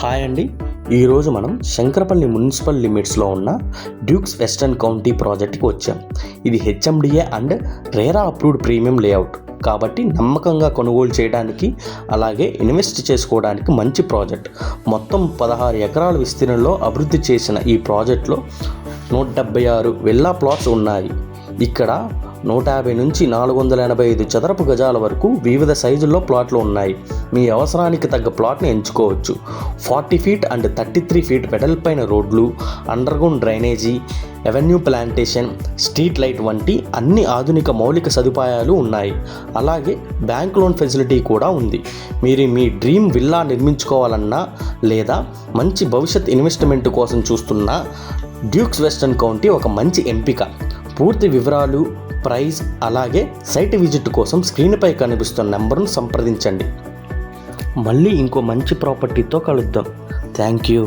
Hi అండి. ఈరోజు మనం శంకరపల్లి మున్సిపల్ లిమిట్స్లో ఉన్న డ్యూక్స్ వెస్టర్న్ కౌంటీ ప్రాజెక్ట్కి వచ్చాం. ఇది HMDA and RERA approved premium layout కాబట్టి నమ్మకంగా కొనుగోలు చేయడానికి అలాగే ఇన్వెస్ట్ చేసుకోవడానికి మంచి ప్రాజెక్ట్. మొత్తం 16 ఎకరాల విస్తీర్ణంలో అభివృద్ధి చేసిన ఈ ప్రాజెక్టులో 176 విల్లా ప్లాట్స్ ఉన్నాయి. ఇక్కడ 150 నుంచి 485 చదరపు గజాల వరకు వివిధ సైజుల్లో ప్లాట్లు ఉన్నాయి. మీ అవసరానికి తగ్గ ప్లాట్ని ఎంచుకోవచ్చు. 40 ఫీట్ అండ్ 33 ఫీట్ వెడల్పైన రోడ్లు, underground drainage, avenue plantation, street light వంటి అన్ని ఆధునిక మౌలిక సదుపాయాలు ఉన్నాయి. అలాగే బ్యాంక్ లోన్ ఫెసిలిటీ కూడా ఉంది. మీరు మీ డ్రీమ్ విల్లా నిర్మించుకోవాలన్నా లేదా మంచి భవిష్యత్ ఇన్వెస్ట్మెంట్ కోసం చూస్తున్నా డ్యూక్స్ వెస్టర్న్ కౌంటీ ఒక మంచి ఎంపిక. పూర్తి వివరాలు, ప్రైస్ అలాగే సైట్ విజిట్ కోసం స్క్రీన్పై కనిపిస్తున్న నెంబర్ను సంప్రదించండి. మళ్ళీ ఇంకో మంచి ప్రాపర్టీతో కలుద్దాం. Thank you.